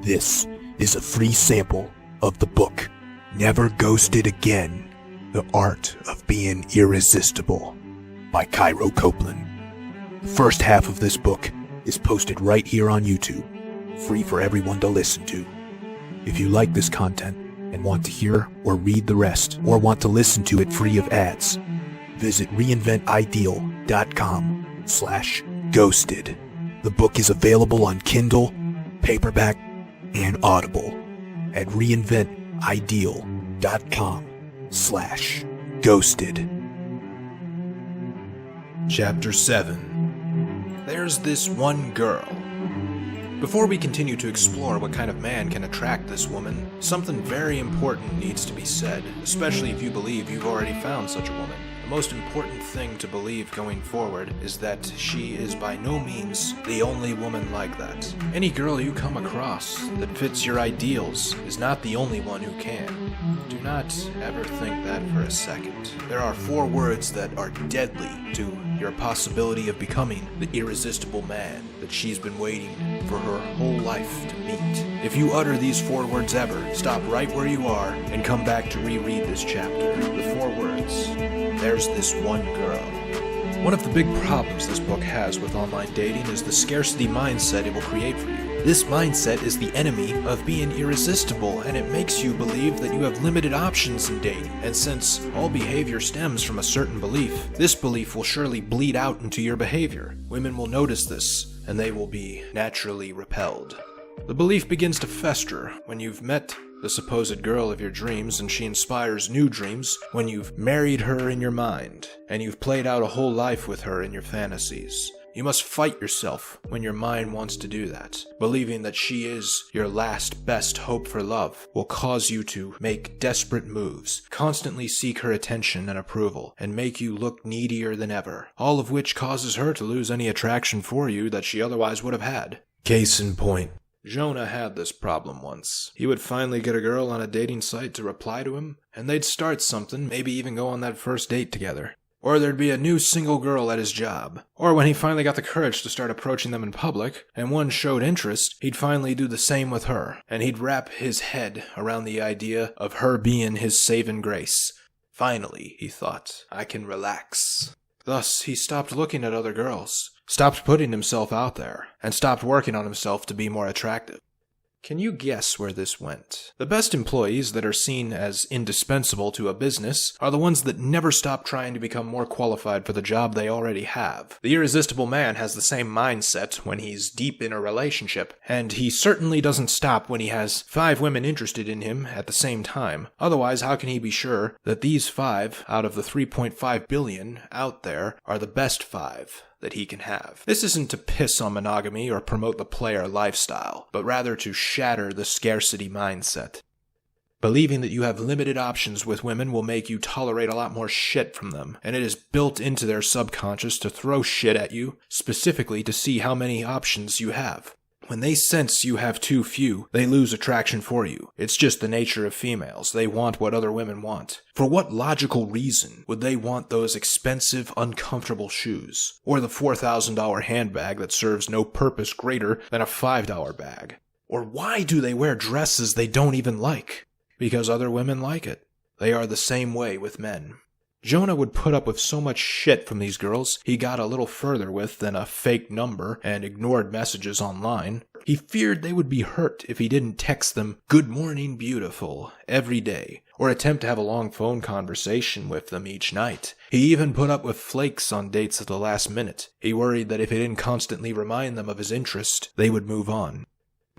This is a free sample of the book, Never Ghosted Again, The Art of Being Irresistible, by Cairo, Copeland. The first half of this book is posted right here on YouTube, free for everyone to listen to. If you like this content and want to hear or read the rest, or want to listen to it free of ads, visit reinventideal.com/ghosted. The book is available on Kindle, paperback, and Audible at reinventideal.com/ghosted. Chapter 7. There's this one girl. Before we continue to explore what kind of man can attract this woman, something very important needs to be said, especially if you believe you've already found such a woman. The most important thing to believe going forward is that she is by no means the only woman like that. Any girl you come across that fits your ideals is not the only one who can. Do not ever think that for a second. There are 4 words that are deadly to your possibility of becoming the irresistible man that she's been waiting for her whole life to meet. If you utter these 4 words ever, stop right where you are and come back to reread this chapter. The 4 words. There's this one girl. One of the big problems this book has with online dating is the scarcity mindset it will create for you. This mindset is the enemy of being irresistible, and it makes you believe that you have limited options in dating. And since all behavior stems from a certain belief, this belief will surely bleed out into your behavior. Women will notice this, and they will be naturally repelled. The belief begins to fester when you've met the supposed girl of your dreams, and she inspires new dreams when you've married her in your mind, and you've played out a whole life with her in your fantasies. You must fight yourself when your mind wants to do that. Believing that she is your last best hope for love will cause you to make desperate moves, constantly seek her attention and approval, and make you look needier than ever, all of which causes her to lose any attraction for you that she otherwise would have had. Case in point. Jonah had this problem once. He would finally get a girl on a dating site to reply to him, and they'd start something, maybe even go on that first date together. Or there'd be a new single girl at his job. Or when he finally got the courage to start approaching them in public, and one showed interest, he'd finally do the same with her, and he'd wrap his head around the idea of her being his saving grace. Finally, he thought, I can relax. Thus, he stopped looking at other girls, stopped putting himself out there, and stopped working on himself to be more attractive. Can you guess where this went? The best employees that are seen as indispensable to a business are the ones that never stop trying to become more qualified for the job they already have. The irresistible man has the same mindset when he's deep in a relationship, and he certainly doesn't stop when he has 5 women interested in him at the same time. Otherwise, how can he be sure that these 5 out of the 3.5 billion out there are the best 5 that he can have? This isn't to piss on monogamy or promote the player lifestyle, but rather to shatter the scarcity mindset. Believing that you have limited options with women will make you tolerate a lot more shit from them, and it is built into their subconscious to throw shit at you, specifically to see how many options you have. When they sense you have too few, they lose attraction for you. It's just the nature of females. They want what other women want. For what logical reason would they want those expensive, uncomfortable shoes? Or the $4,000 handbag that serves no purpose greater than a $5 bag? Or why do they wear dresses they don't even like? Because other women like it. They are the same way with men. Jonah would put up with so much shit from these girls he got a little further with than a fake number and ignored messages online. He feared they would be hurt if he didn't text them, "Good morning, beautiful," every day, or attempt to have a long phone conversation with them each night. He even put up with flakes on dates at the last minute. He worried that if he didn't constantly remind them of his interest, they would move on.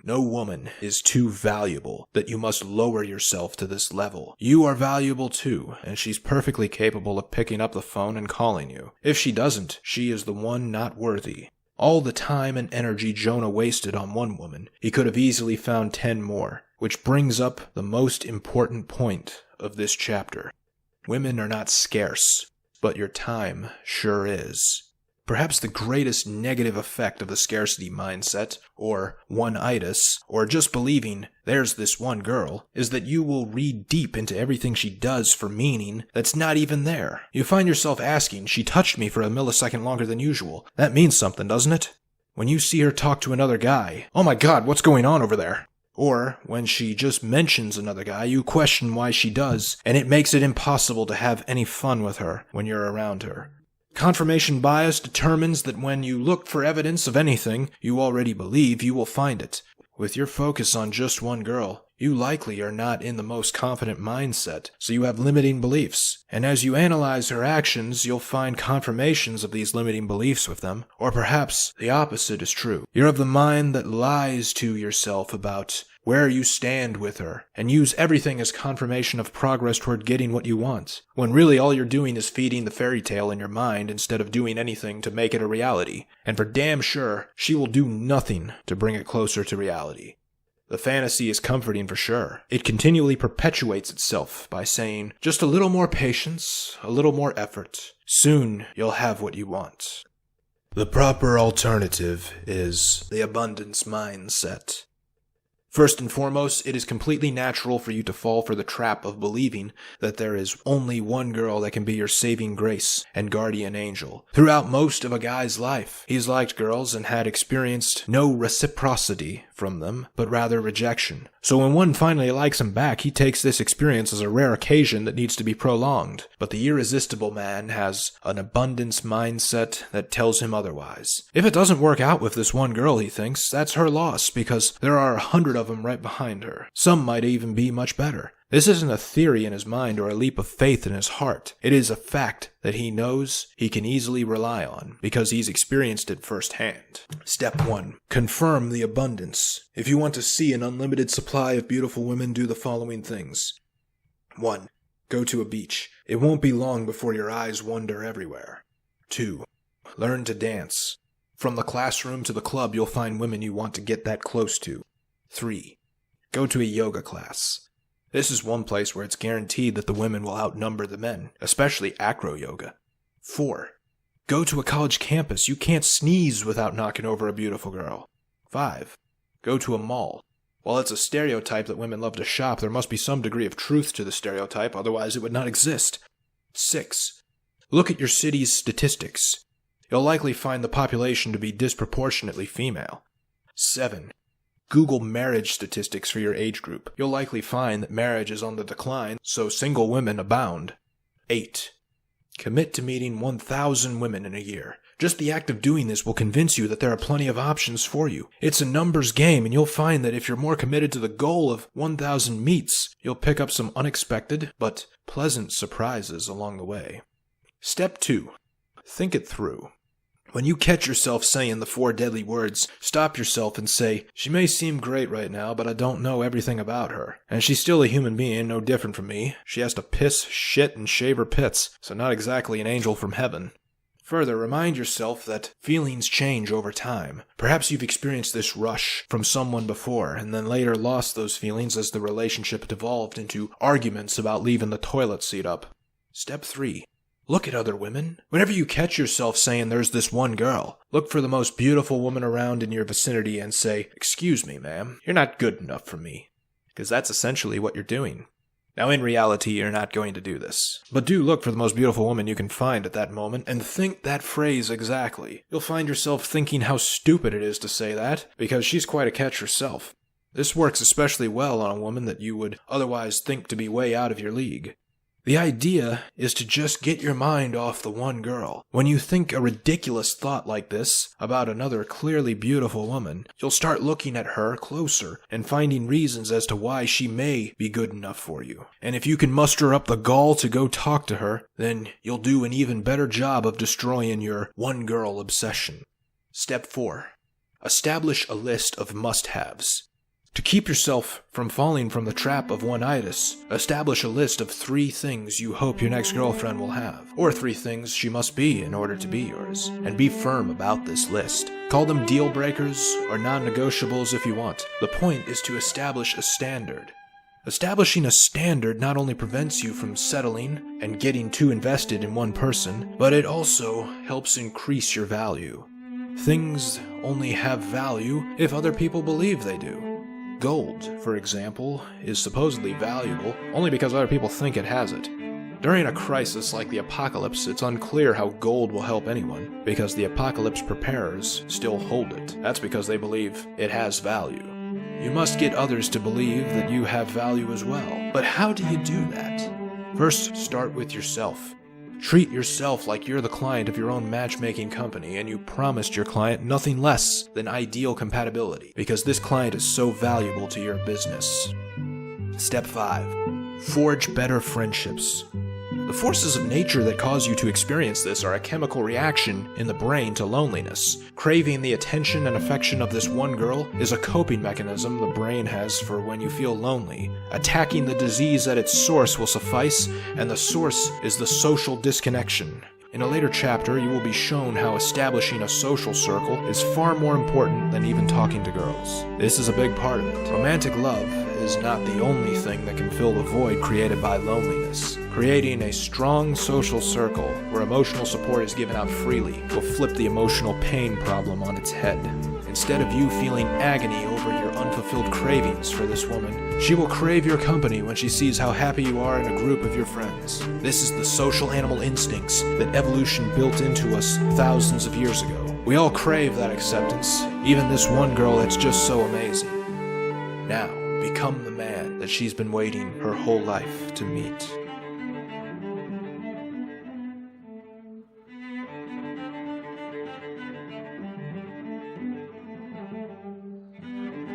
No woman is too valuable that you must lower yourself to this level. You are valuable too, and she's perfectly capable of picking up the phone and calling you. If she doesn't, she is the one not worthy. All the time and energy Jonah wasted on one woman, he could have easily found 10 more, which brings up the most important point of this chapter. Women are not scarce, but your time sure is. Perhaps the greatest negative effect of the scarcity mindset, or one-itis, or just believing there's this one girl, is that you will read deep into everything she does for meaning that's not even there. You find yourself asking, she touched me for a millisecond longer than usual. That means something, doesn't it? When you see her talk to another guy, oh my god, what's going on over there? Or, when she just mentions another guy, you question why she does, and it makes it impossible to have any fun with her when you're around her. Confirmation bias determines that when you look for evidence of anything you already believe, you will find it. With your focus on just one girl, you likely are not in the most confident mindset, so you have limiting beliefs. And as you analyze her actions, you'll find confirmations of these limiting beliefs with them. Or perhaps the opposite is true. You're of the mind that lies to yourself about where you stand with her, and use everything as confirmation of progress toward getting what you want, when really all you're doing is feeding the fairy tale in your mind instead of doing anything to make it a reality. And for damn sure, she will do nothing to bring it closer to reality. The fantasy is comforting for sure. It continually perpetuates itself by saying, just a little more patience, a little more effort. Soon you'll have what you want. The proper alternative is the abundance mindset. First and foremost, it is completely natural for you to fall for the trap of believing that there is only one girl that can be your saving grace and guardian angel. Throughout most of a guy's life, he's liked girls and had experienced no reciprocity from them, but rather rejection. So when one finally likes him back, he takes this experience as a rare occasion that needs to be prolonged. But the irresistible man has an abundance mindset that tells him otherwise. If it doesn't work out with this one girl, he thinks, that's her loss, because there are 100 of them right behind her. Some might even be much better. This isn't a theory in his mind or a leap of faith in his heart. It is a fact that he knows he can easily rely on because he's experienced it firsthand. Step 1. Confirm the abundance. If you want to see an unlimited supply of beautiful women, do the following things. 1. Go to a beach. It won't be long before your eyes wander everywhere. 2. Learn to dance. From the classroom to the club, you'll find women you want to get that close to. 3. Go to a yoga class. This is one place where it's guaranteed that the women will outnumber the men, especially acro yoga. 4. Go to a college campus. You can't sneeze without knocking over a beautiful girl. 5. Go to a mall. While it's a stereotype that women love to shop, there must be some degree of truth to the stereotype, otherwise it would not exist. 6. Look at your city's statistics. You'll likely find the population to be disproportionately female. 7. Google marriage statistics for your age group. You'll likely find that marriage is on the decline, so single women abound. 8. Commit to meeting 1,000 women in a year. Just the act of doing this will convince you that there are plenty of options for you. It's a numbers game, and you'll find that if you're more committed to the goal of 1,000 meets, you'll pick up some unexpected but pleasant surprises along the way. Step 2. Think it through. When you catch yourself saying the 4 deadly words, stop yourself and say, she may seem great right now, but I don't know everything about her. And she's still a human being, no different from me. She has to piss, shit, and shave her pits, so not exactly an angel from heaven. Further, remind yourself that feelings change over time. Perhaps you've experienced this rush from someone before, and then later lost those feelings as the relationship devolved into arguments about leaving the toilet seat up. Step 3. Look at other women. Whenever you catch yourself saying there's this one girl, look for the most beautiful woman around in your vicinity and say, excuse me, ma'am, you're not good enough for me. Because that's essentially what you're doing. Now, in reality, you're not going to do this. But do look for the most beautiful woman you can find at that moment and think that phrase exactly. You'll find yourself thinking how stupid it is to say that, because she's quite a catch herself. This works especially well on a woman that you would otherwise think to be way out of your league. The idea is to just get your mind off the one girl. When you think a ridiculous thought like this about another clearly beautiful woman, you'll start looking at her closer and finding reasons as to why she may be good enough for you. And if you can muster up the gall to go talk to her, then you'll do an even better job of destroying your one girl obsession. Step 4. Establish a list of must-haves. To keep yourself from falling from the trap of one-itis, establish a list of 3 things you hope your next girlfriend will have, or 3 things she must be in order to be yours, and be firm about this list. Call them deal breakers or non-negotiables if you want. The point is to establish a standard. Establishing a standard not only prevents you from settling and getting too invested in one person, but it also helps increase your value. Things only have value if other people believe they do. Gold, for example, is supposedly valuable only because other people think it has it. During a crisis like the apocalypse, it's unclear how gold will help anyone, because the apocalypse preparers still hold it. That's because they believe it has value. You must get others to believe that you have value as well. But how do you do that? First, start with yourself. Treat yourself like you're the client of your own matchmaking company and you promised your client nothing less than ideal compatibility, because this client is so valuable to your business. Step 5. Forge better friendships. The forces of nature that cause you to experience this are a chemical reaction in the brain to loneliness. Craving the attention and affection of this one girl is a coping mechanism the brain has for when you feel lonely. Attacking the disease at its source will suffice, and the source is the social disconnection. In a later chapter, you will be shown how establishing a social circle is far more important than even talking to girls. This is a big part of it. Romantic love is not the only thing that can fill the void created by loneliness. Creating a strong social circle where emotional support is given out freely will flip the emotional pain problem on its head. Instead of you feeling agony over your unfulfilled cravings for this woman, she will crave your company when she sees how happy you are in a group of your friends. This is the social animal instincts that evolution built into us thousands of years ago. We all crave that acceptance, even this one girl that's just so amazing. Now, become the man that she's been waiting her whole life to meet.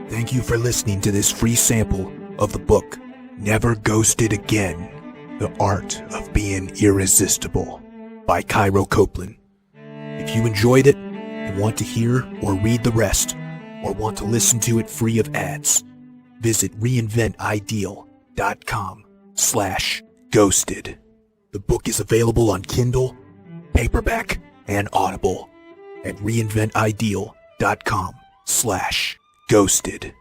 Thank you for listening to this free sample of the book, Never Ghosted Again, The Art of Being Irresistible by Cairo Copeland. If you enjoyed it and want to hear or read the rest, or want to listen to it free of ads, visit reinventideal.com/ghosted. The book is available on Kindle, paperback, and Audible at reinventideal.com/ghosted.